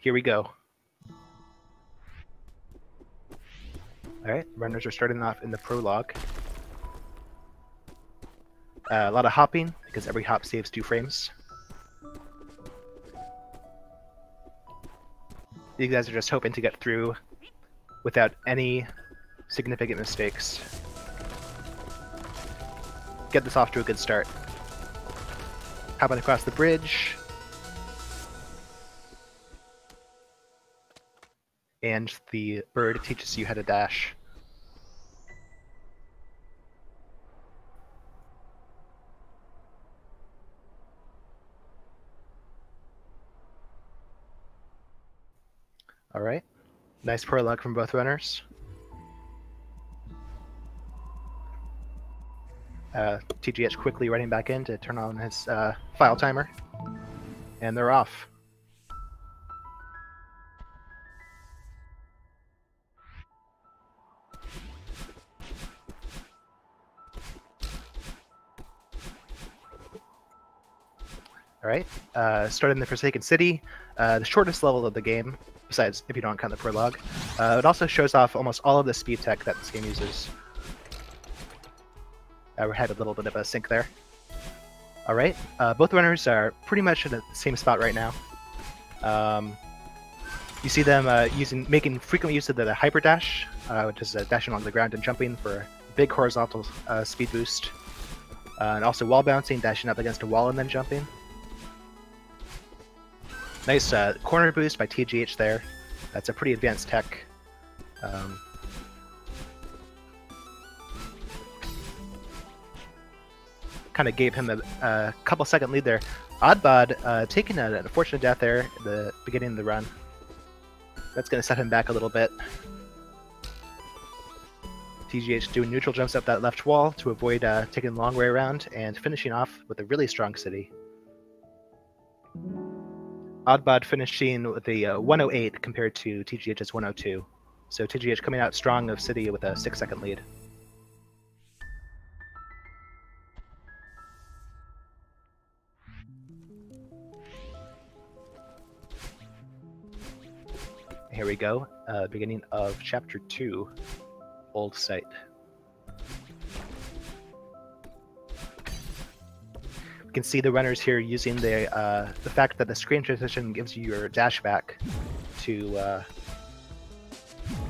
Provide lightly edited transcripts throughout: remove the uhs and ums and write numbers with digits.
here we go. Alright, runners are starting off in the prologue. A lot of hopping, because every hop saves 2 frames. These guys are just hoping to get through without any significant mistakes. Get this off to a good start. Hopping across the bridge. And the bird teaches you how to dash. All right, nice prologue from both runners. TGH quickly running back in to turn on his file timer, and they're off. All right, starting the Forsaken City, the shortest level of the game, besides if you don't count the prologue. It also shows off almost all of the speed tech that this game uses. We had a little bit of a sync there. All right, both runners are pretty much in the same spot right now. You see them making frequent use of the hyper dash, which is dashing along the ground and jumping for a big horizontal speed boost, and also wall bouncing, dashing up against a wall and then jumping. Nice corner boost by TGH there. That's a pretty advanced tech. Kind of gave him a couple second lead there. OddBod taking an unfortunate death there at the beginning of the run. That's going to set him back a little bit. TGH doing neutral jumps up that left wall to avoid taking the long way around and finishing off with a really strong city. OddBod finishing with a 108 compared to TGH's 102. So TGH coming out strong of city with a 6-second lead. Here we go, beginning of Chapter 2, Old Site. We can see the runners here using the fact that the screen transition gives you your dash back to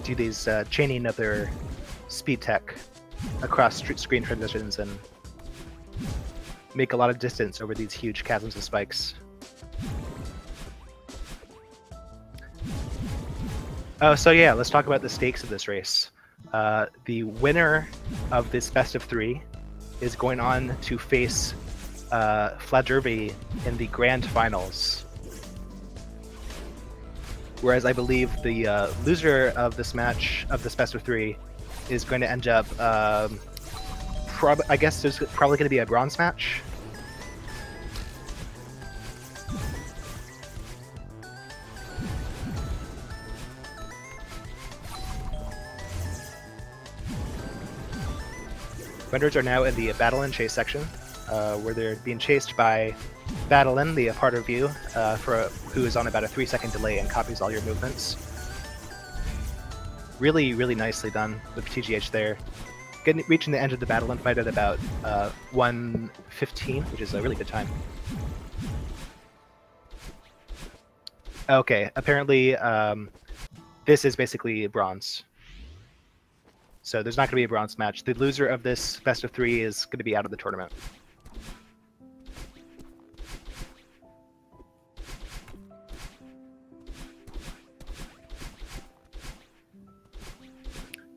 do these chaining of their speed tech across screen transitions and make a lot of distance over these huge chasms of spikes. Oh, so yeah, let's talk about the stakes of this race. The winner of this best of 3 is going on to face Fladerby in the grand finals. Whereas I believe the loser of this match, of this best of 3, is going to end up, I guess there's probably going to be a bronze match. Runners are now in the Battle and Chase section, where they're being chased by Battlin, the partner view, who is on about a 3-second delay and copies all your movements. Really, really nicely done with TGH there. Reaching the end of the Battlin fight at about 1:15, which is a really good time. Okay, apparently this is basically bronze. So there's not going to be a bronze match. The loser of this best of 3 is going to be out of the tournament.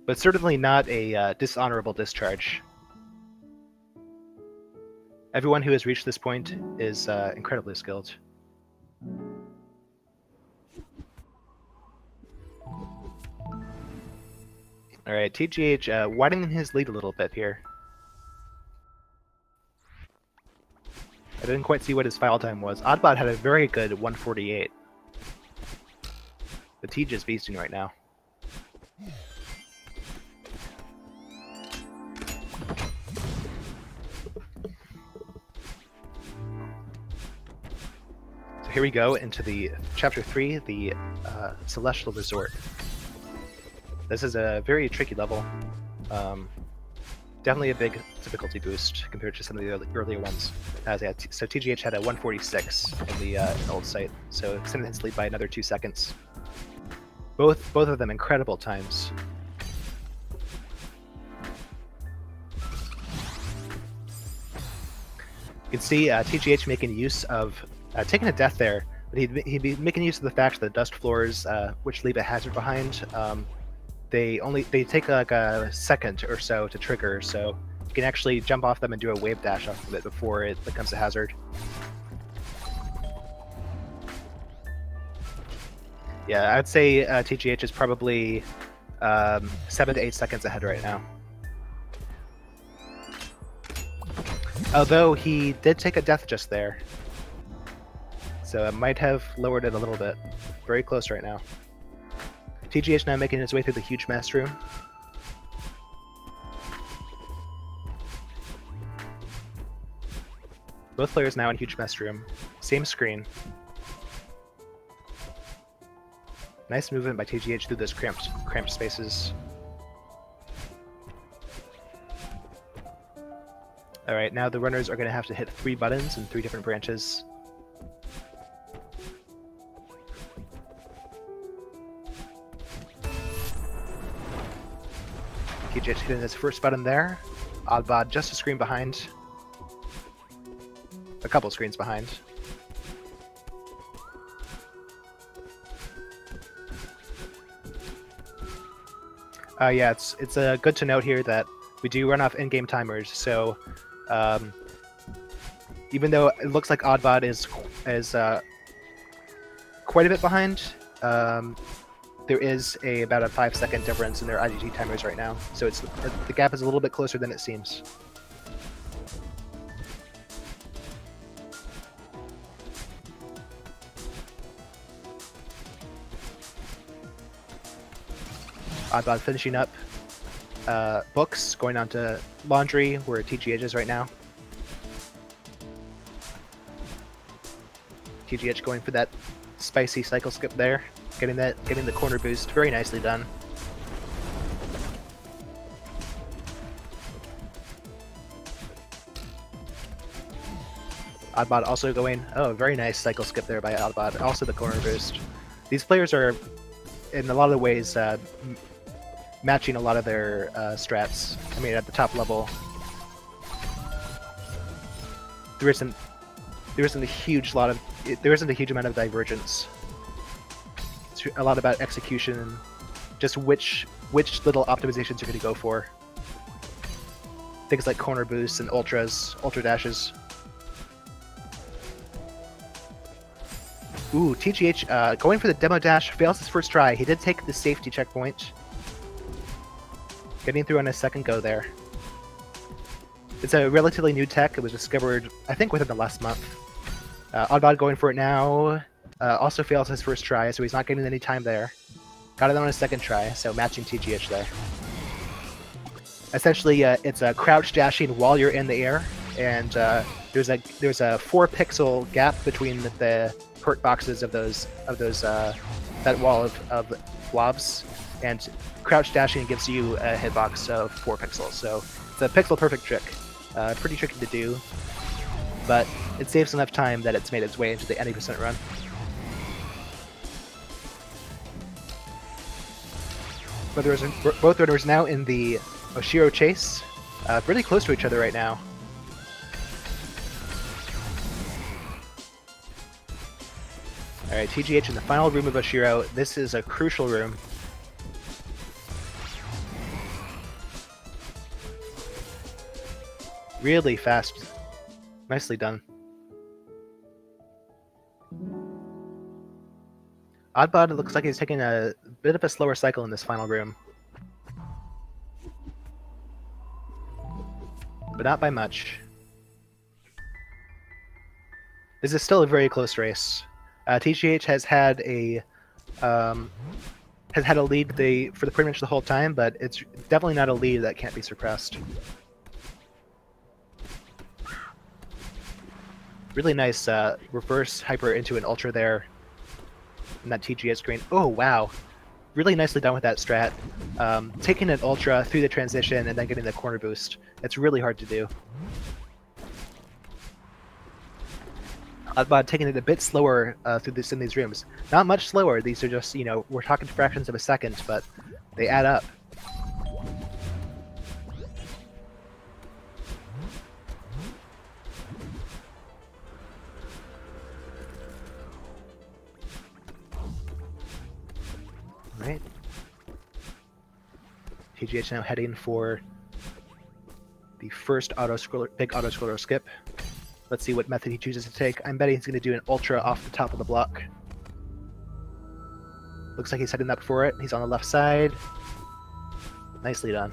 But certainly not a dishonorable discharge. Everyone who has reached this point is incredibly skilled. All right, TGH widening his lead a little bit here. I didn't quite see what his file time was. OddBod had a very good 148. But TGH is beasting right now. Here we go into the Chapter 3, the Celestial Resort. This is a very tricky level. Definitely a big difficulty boost compared to some of the earlier ones. So TGH had a 146 in the old site, so extended his lead by another 2 seconds. Both of them incredible times. You can see TGH making use of taking a death there, but he'd be making use of the fact that dust floors, which leave a hazard behind, they take like a second or so to trigger, so you can actually jump off them and do a wave dash off of it before it becomes a hazard. Yeah, I'd say TGH is probably 7 to 8 seconds ahead right now. Although he did take a death just there, so it might have lowered it a little bit. Very close right now. TGH now making his way through the huge mess room. Both players now in huge mess room. Same screen. Nice movement by TGH through those cramped spaces. Alright, now the runners are going to have to hit 3 buttons in 3 different branches. TGH hitting his first button there. OddBod just a screen behind. A couple screens behind. Yeah, it's good to note here that we do run off in-game timers, so even though it looks like OddBod is quite a bit behind, there is about a 5-second difference in their IGT timers right now, so the gap is a little bit closer than it seems. OddBod finishing up books, going on to laundry, where TGH is right now. TGH going for that spicy cycle skip there, getting the corner boost, very nicely done. OddBod also going, oh, very nice cycle skip there by OddBod, also the corner boost. These players are, in a lot of ways, matching a lot of their strats. I mean, at the top level, there isn't a huge amount of divergence. It's a lot about execution and just which little optimizations you're going to go for. Things like corner boosts and ultra dashes. Ooh, TGH going for the demo dash, fails his first try. He did take the safety checkpoint. Getting through on his second go there. It's a relatively new tech. It was discovered, I think, within the last month. OddBod going for it now. Also fails his first try, so he's not getting any time there. Got it on his second try, so matching TGH there. Essentially, it's a crouch dashing while you're in the air, and there's a 4-pixel gap between the hurt boxes of that wall of blobs, and crouch dashing gives you a hitbox of 4 pixels. So it's a pixel perfect trick. Pretty tricky to do, but it saves enough time that it's made its way into the 90% run. Both runners now in the Oshiro chase, really close to each other right now. Alright, TGH in the final room of Oshiro. This is a crucial room. Really fast. Nicely done. OddBod looks like he's taking a bit of a slower cycle in this final room. But not by much. This is still a very close race. TGH has had a lead for pretty much the whole time, but it's definitely not a lead that can't be suppressed. Really nice reverse hyper into an ultra there in that TGH screen. Oh, wow. Really nicely done with that strat. Taking an ultra through the transition and then getting the corner boost. It's really hard to do. OddBod taking it a bit slower through this in these rooms. Not much slower. These are just, you know, we're talking fractions of a second, but they add up. Right. TGH now heading for the first big auto scroller skip. Let's see what method he chooses to take. I'm betting he's going to do an ultra off the top of the block. Looks like he's setting up for it. He's on the left side. Nicely done.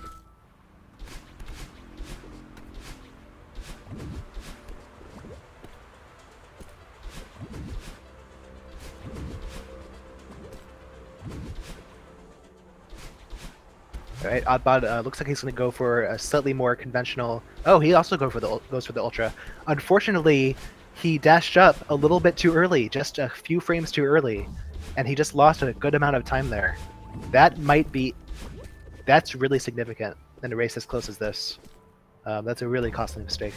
All right, OddBod looks like he's going to go for a slightly more conventional. Oh, he also goes for the ultra. Unfortunately, he dashed up a little bit too early, just a few frames too early, and he just lost a good amount of time there. That's really significant in a race as close as this. That's a really costly mistake.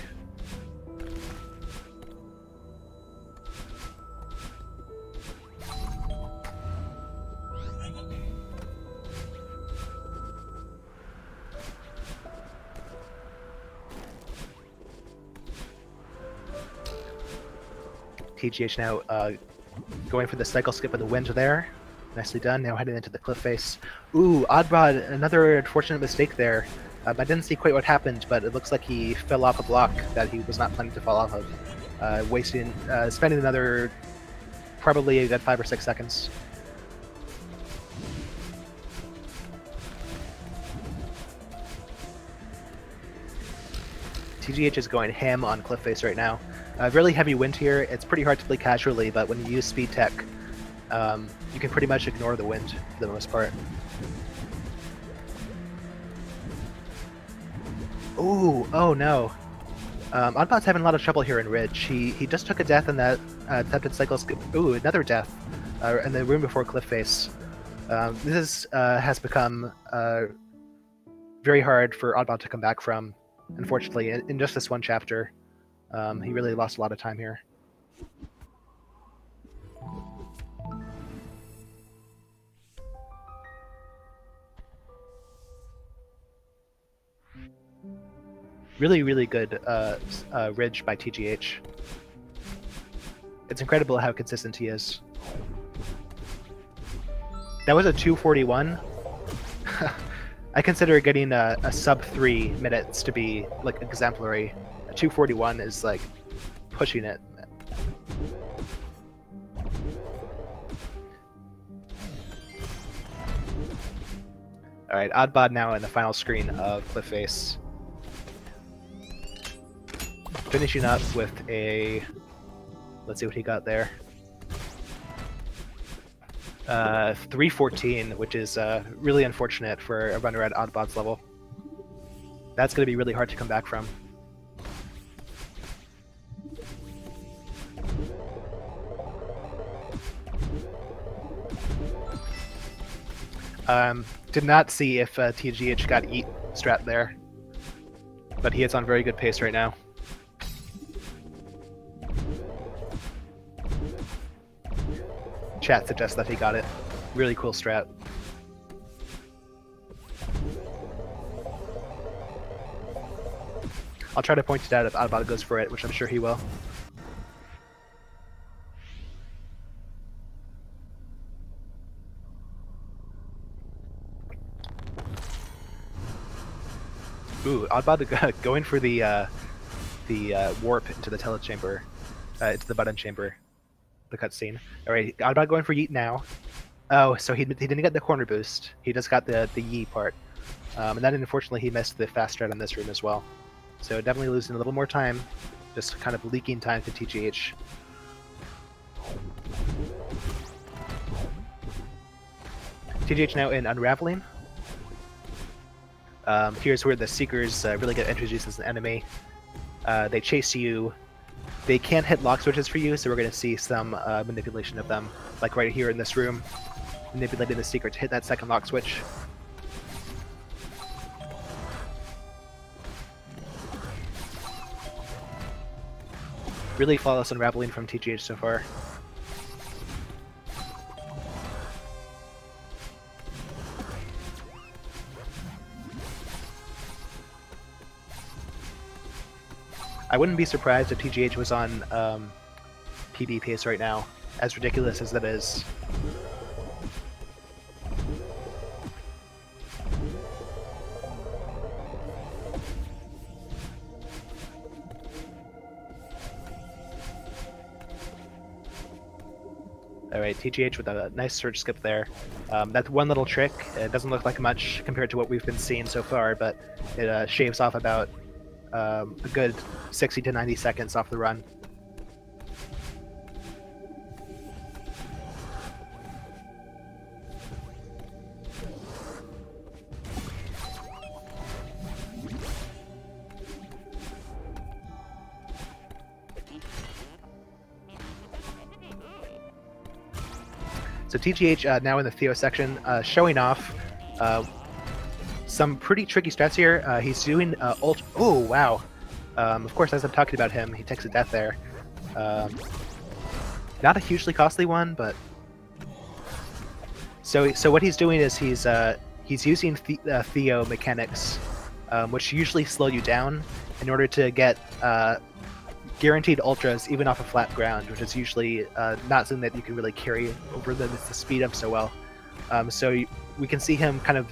TGH now going for the cycle skip of the wind there. Nicely done. Now heading into the cliff face. Ooh, OddBod, another unfortunate mistake there. I didn't see quite what happened, but it looks like he fell off a block that he was not planning to fall off of. Spending another probably a good 5 or 6 seconds. TGH is going ham on cliff face right now. Really heavy wind here. It's pretty hard to play casually, but when you use speed tech, you can pretty much ignore the wind for the most part. Ooh, oh no. OddBod's having a lot of trouble here in Ridge. He just took a death in that attempted cycle skip. Ooh, another death in the room before cliff face. This has become very hard for OddBod to come back from, unfortunately, in just this one chapter. He really lost a lot of time here. Really, really good ridge by TGH. It's incredible how consistent he is. That was a 241. I consider getting a sub 3 minutes to be like exemplary. A 241 is like pushing it. All right, OddBod now in the final screen of Cliff Face. Finishing up with a, let's see what he got there. 314, which is really unfortunate for a runner at OddBod's level. That's going to be really hard to come back from. Did not see if TGH got eat strat there, but he is on very good pace right now. Chat suggests that he got it. Really cool strat. I'll try to point it out if OddBod goes for it, which I'm sure he will. Ooh, OddBod going for the warp into the telechamber, into the button chamber, the cutscene. All right, OddBod going for yeet now. Oh, so he didn't get the corner boost. He just got the yeet part, and then unfortunately he missed the fast strat on this room as well. So definitely losing a little more time, just kind of leaking time to TGH. TGH now in Unraveling. Here's where the Seekers really get introduced as an enemy. They chase you They can't hit lock switches for you, so we're going to see some manipulation of them, like right here in this room, manipulating the secret to hit that second lock switch. Really flawless unraveling from TGH so far. I wouldn't be surprised if TGH was on PB pace right now, as ridiculous as that is. Alright, TGH with a nice surge skip there. That's one little trick. It doesn't look like much compared to what we've been seeing so far, but it shaves off about a good 60 to 90 seconds off the run. So TGH now in the Theo section, showing off some pretty tricky strats here. He's doing ult. Oh wow! Of course, as I'm talking about him, he takes a death there. Not a hugely costly one, but so what he's doing is he's using Theo mechanics, which usually slow you down in order to get guaranteed ultras even off of flat ground, which is usually not something that you can really carry over the speed up so well. We can see him kind of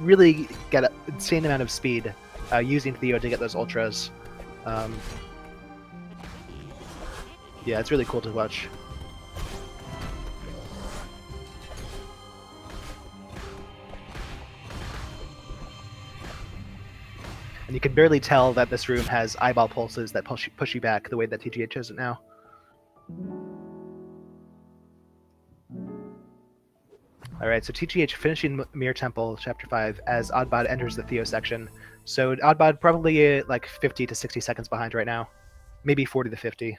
really get an insane amount of speed using Theo to get those ultras. Yeah, it's really cool to watch. And you can barely tell that this room has eyeball pulses that push you back the way that TGH has it now. Alright, so TGH finishing Mirror Temple, Chapter 5, as OddBod enters the Theo section. So OddBod probably like 50 to 60 seconds behind right now. Maybe 40 to 50.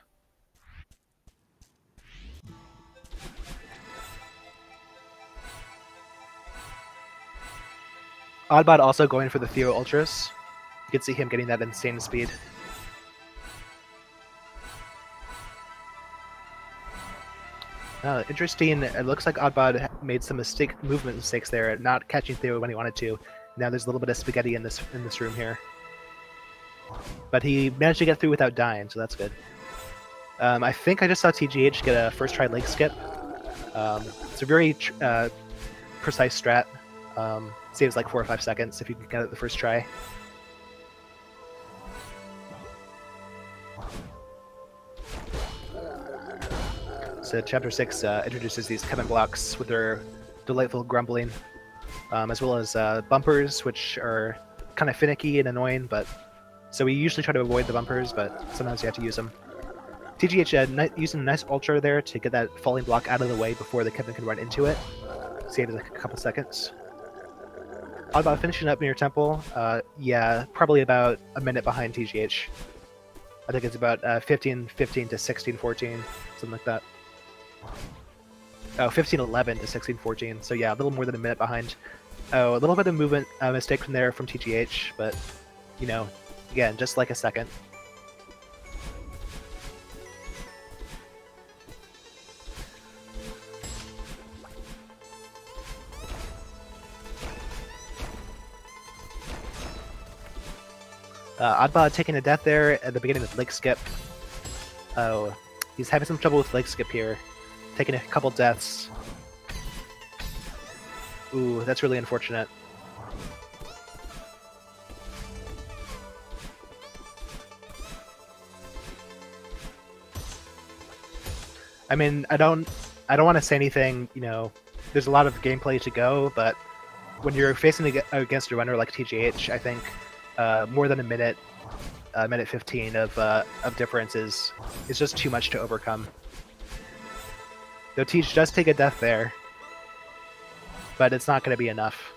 OddBod also going for the Theo Ultras. You can see him getting that insane speed. Interesting. It looks like OddBod made some movement mistakes there, not catching Theo when he wanted to. Now there's a little bit of spaghetti in this room here, but he managed to get through without dying, so that's good. I think I just saw TGH get a first try leg skip. It's a very precise strat. Saves like 4 or 5 seconds if you can get it the first try. So Chapter 6 introduces these Kevin blocks with their delightful grumbling, as well as bumpers, which are kind of finicky and annoying, but so we usually try to avoid the bumpers, but sometimes you have to use them. TGH using a nice ultra there to get that falling block out of the way before the Kevin can run into it. Save like a couple seconds. OddBod finishing up near Temple. Yeah, probably about a minute behind TGH. I think it's about 15-15 to 16-14, something like that. Oh, 15-11 to 16-14. So yeah, a little more than a minute behind. Oh, a little bit of movement mistake from there from TGH, but you know, again, just like a second. OddBod taking a death there at the beginning of leg skip. Oh, he's having some trouble with leg skip here. Taking a couple deaths. Ooh, that's really unfortunate. I mean, I don't want to say anything, you know, there's a lot of gameplay to go, but when you're facing against a runner like TGH, I think more than a minute 15 of difference is just too much to overcome. Though Teach does take a death there, but it's not going to be enough.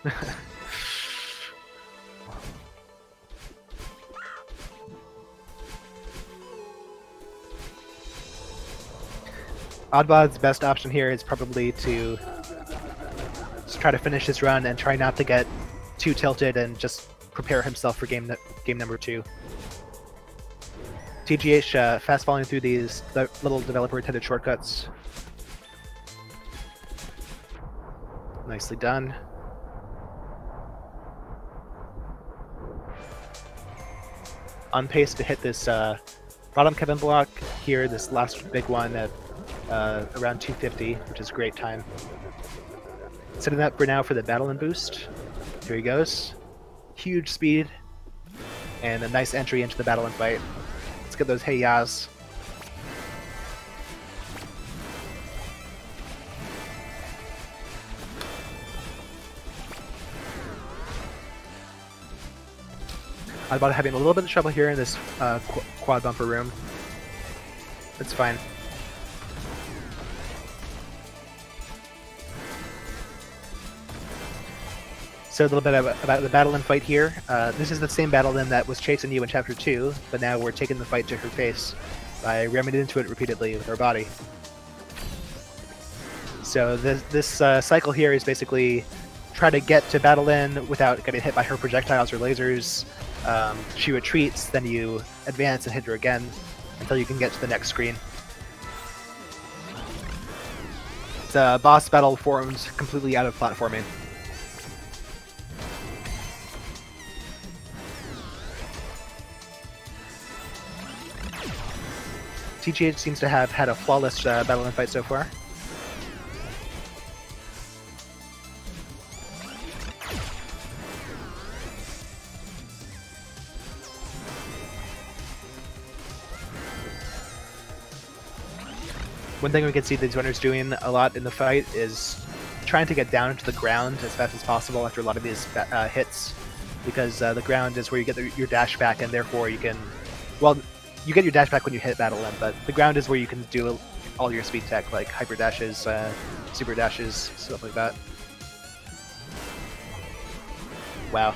OddBod's best option here is probably to just try to finish his run and try not to get too tilted and just prepare himself for game number 2. TGH fast falling through these little developer-intended shortcuts. Nicely done. On pace to hit this bottom Kevin block here, this last big one at around 250, which is a great time. Setting up for now for the battle and boost. Here he goes. Huge speed and a nice entry into the battle and fight. Let's get those hey-yas. OddBod having a little bit of trouble here in this quad bumper room. It's fine. So a little bit about the battle and fight here. This is the same battle then that was chasing you in Chapter 2, but now we're taking the fight to her face by ramming into it repeatedly with our body. So this cycle here is basically try to get to battle in without getting hit by her projectiles or lasers. She retreats, then you advance and hit her again until you can get to the next screen. The boss battle forms completely out of platforming. TGH seems to have had a flawless battle and fight so far. One thing we can see these runners doing a lot in the fight is trying to get down to the ground as fast as possible after a lot of these hits, because the ground is where you get your dash back, and therefore you can, well, you get your dash back when you hit battle end, but the ground is where you can do all your speed tech, like hyper dashes, super dashes, stuff like that. Wow.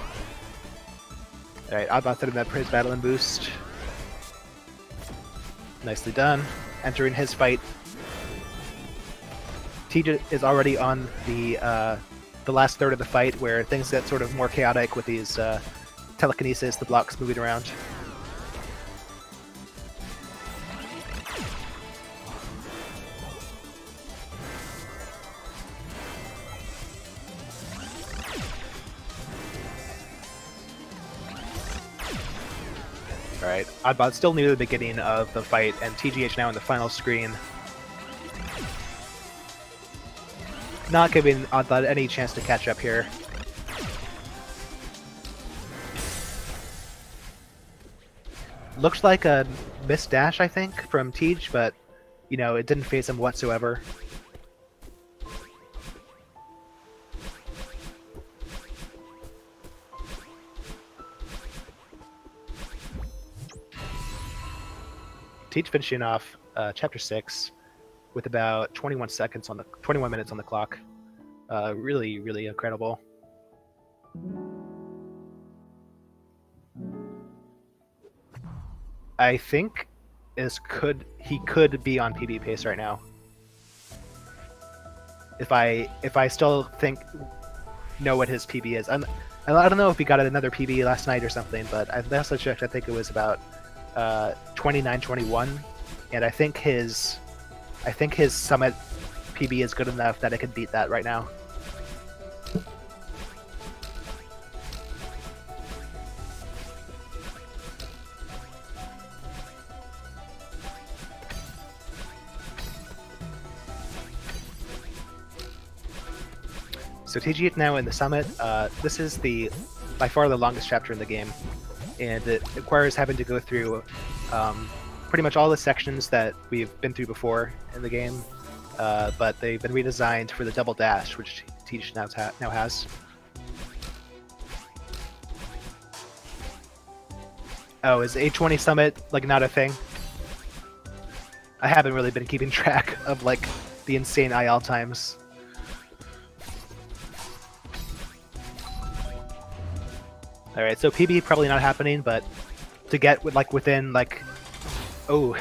Alright, OddBod setting up his battle and boost. Nicely done. Entering his fight. TJ is already on the last third of the fight, where things get sort of more chaotic with these telekinesis, the blocks moving around. Alright, OddBod still near the beginning of the fight, and TGH now in the final screen. Not giving OddBod any chance to catch up here. Looks like a missed dash, I think, from Tej, but, you know, it didn't phase him whatsoever. Tej finishing off Chapter 6 with about 21 minutes on the clock. Really, really incredible. I think he could be on PB pace right now. If I still know what his PB is. I don't know if he got another PB last night or something, but last I checked, I think it was about 29-21, and I think his summit PB is good enough that it could beat that right now. So TGH now in the summit. This is by far the longest chapter in the game, and it requires having to go through pretty much all the sections that we've been through before in the game, but they've been redesigned for the double dash, which TGH now has. Oh, is A20 summit like not a thing? I haven't really been keeping track of like the insane IL times. Alright, so PB probably not happening, but to get within like, oh,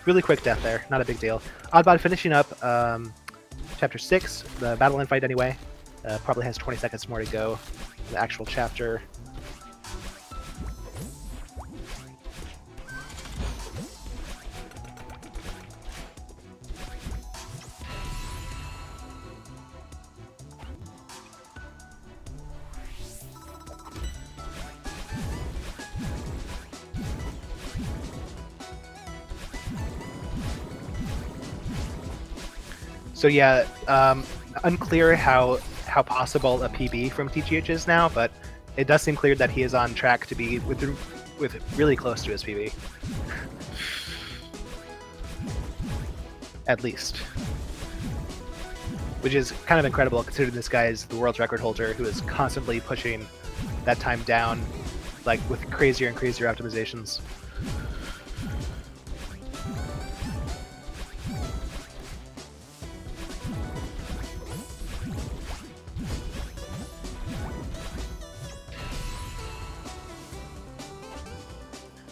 Really quick death there, not a big deal. OddBod finishing up Chapter 6, the Battle and Fight anyway. Probably has 20 seconds more to go in the actual chapter. So yeah, unclear how possible a PB from TGH is now, but it does seem clear that he is on track to be with really close to his PB. At least. Which is kind of incredible considering this guy is the world's record holder who is constantly pushing that time down, like with crazier and crazier optimizations.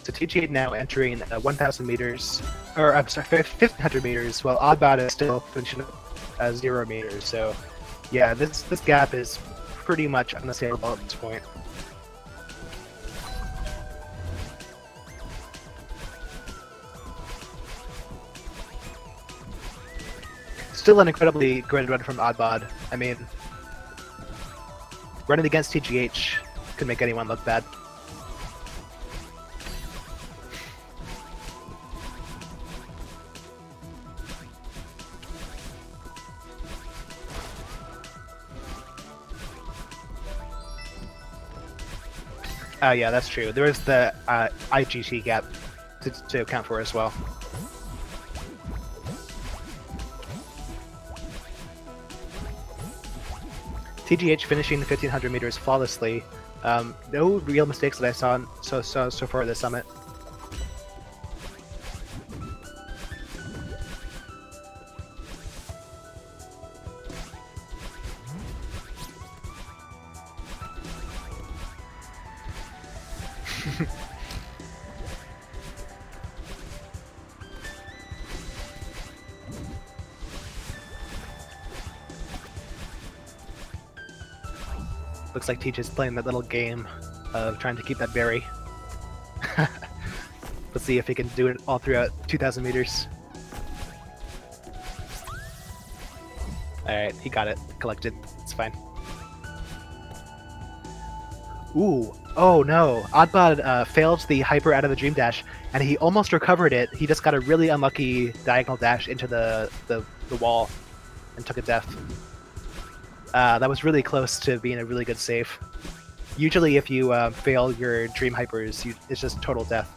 So TGH now entering 1,000 meters, or I'm sorry, 1,500 meters, while OddBod is still finishing at 0 meters. So, yeah, this gap is pretty much unassailable at this point. Still an incredibly great run from OddBod. I mean, running against TGH could make anyone look bad. Yeah, that's true. There is the IGT gap to account for as well. TGH finishing the 1,500 meters flawlessly. No real mistakes that I saw so far this summit. Looks like Teach is playing that little game of trying to keep that berry. Let's see if he can do it all throughout 2,000 meters. Alright, he got it. Collected. It's fine. Ooh. Oh no. OddBod failed the hyper out of the Dream Dash, and he almost recovered it. He just got a really unlucky diagonal dash into the wall and took a death. That was really close to being a really good save. Usually if you fail your Dream Hypers, it's just total death.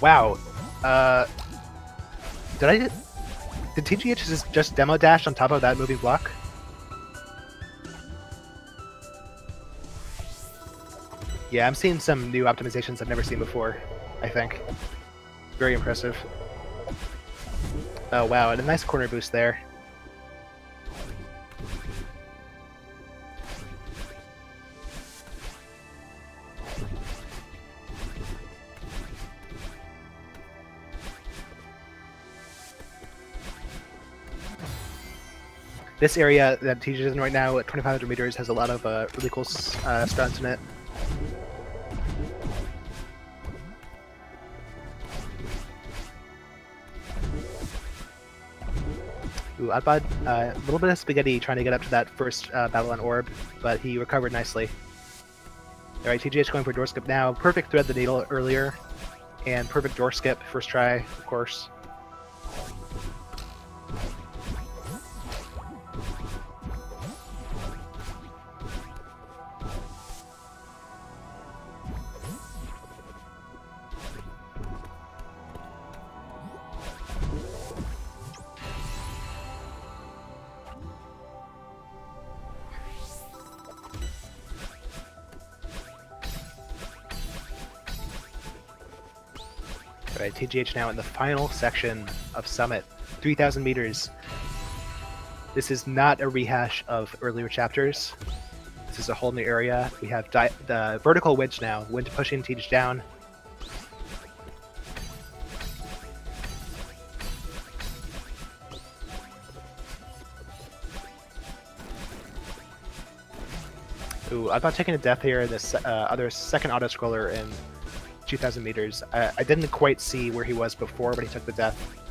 Wow. Did TGH just demo dash on top of that moving block? Yeah, I'm seeing some new optimizations I've never seen before, I think. Very impressive. Oh wow, and a nice corner boost there. This area that TGH is in right now at 2,500 meters has a lot of really cool stunts in it. Ooh, OddBod, a little bit of spaghetti trying to get up to that first battle on Orb, but he recovered nicely. Alright, TGH going for door skip now. Perfect thread the needle earlier, and perfect door skip first try, of course. Alright, TGH now in the final section of Summit. 3,000 meters. This is not a rehash of earlier chapters. This is a whole new area. We have the vertical wedge now. Wind pushing TGH down. Ooh, I'm about taking a death here. This other second auto-scroller in 2,000 meters. I didn't quite see where he was before, but he took the death.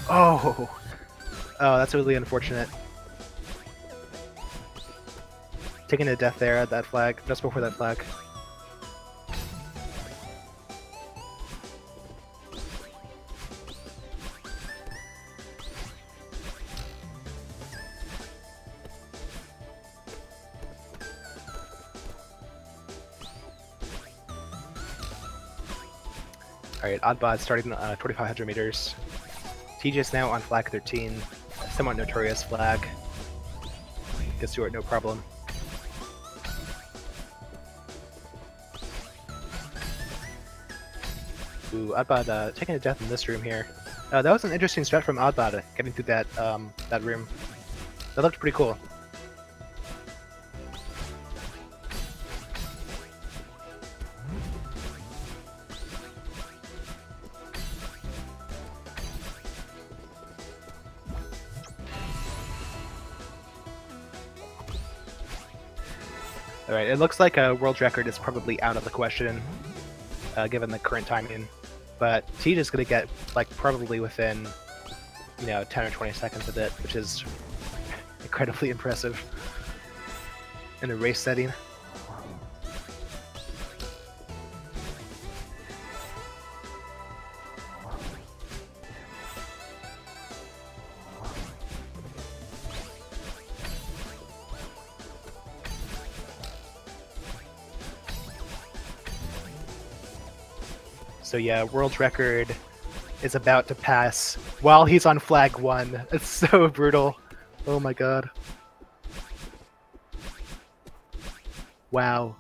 Oh! Oh, that's really unfortunate. Taking a death there at that flag, just before that flag. Alright, OddBod starting 2,500 meters. TGH now on flag 13. Somewhat notorious flag. Gets to it no problem. Ooh, OddBod taking a death in this room here. That was an interesting strat from OddBod, getting through that that room. That looked pretty cool. Alright, it looks like a world record is probably out of the question, given the current timing. But TGH is going to get, like, probably within, 10 or 20 seconds of it, which is incredibly impressive in a race setting. So yeah, world record is about to pass while he's on flag 1. It's so brutal. Oh my god. Wow.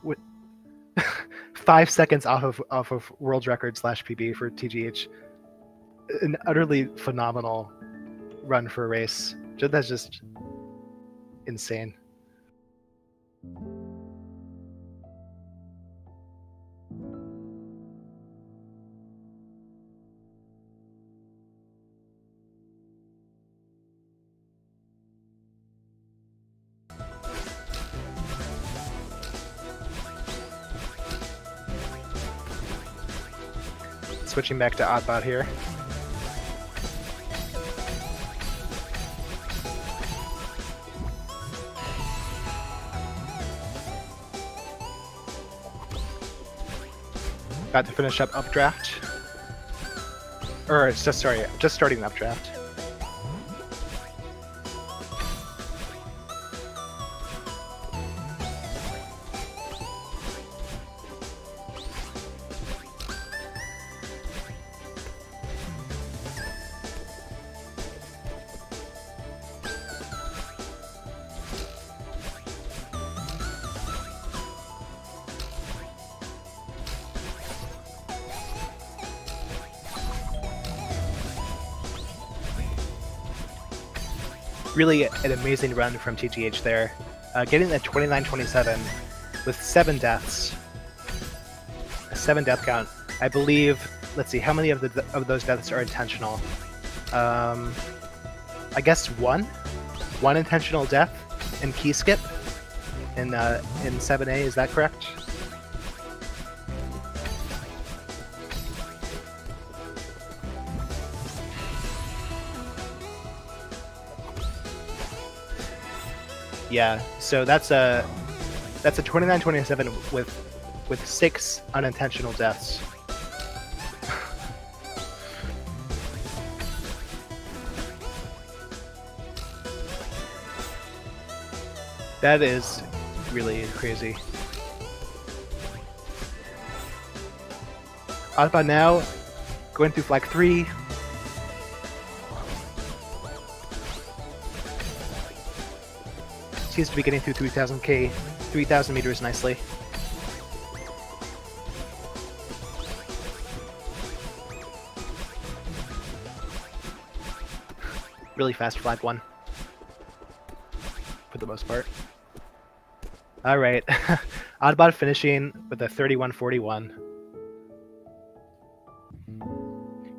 5 seconds off of world record / PB for TGH. An utterly phenomenal run for a race. That's just insane. Switching back to OddBod here. About to finish up updraft. Or it's just starting updraft. Really an amazing run from TGH there. Getting the 29-27 with 7 deaths. A 7 death count. I believe, let's see, how many of those deaths are intentional? I guess 1? 1 intentional death and key skip in 7A, is that correct? Yeah, so that's a 29-27 with 6 unintentional deaths. That is really crazy. OddBod now going through flag 3. Seems to be getting through 3,000 meters nicely. Really fast flag one, for the most part. All right, OddBod finishing with a 31.41.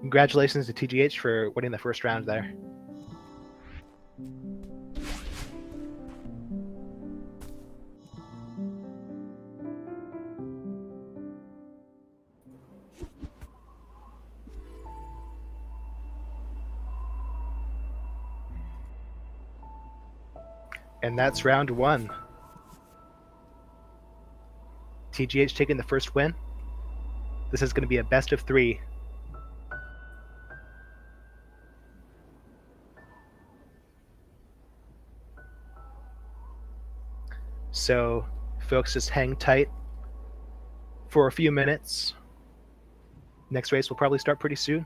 Congratulations to TGH for winning the first round there. And that's round one. TGH taking the first win. This is going to be a best of three. So, folks, just hang tight for a few minutes. Next race will probably start pretty soon.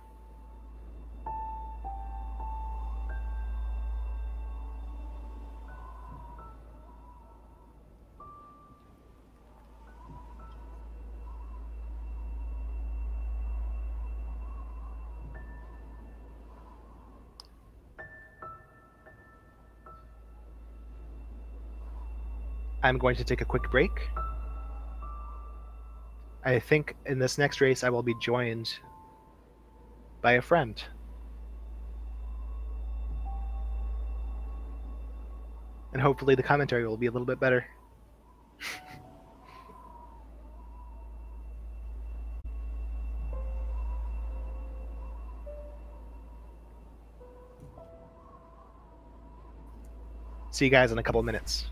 I'm going to take a quick break. I think in this next race I will be joined by a friend. And hopefully the commentary will be a little bit better. See you guys in a couple minutes.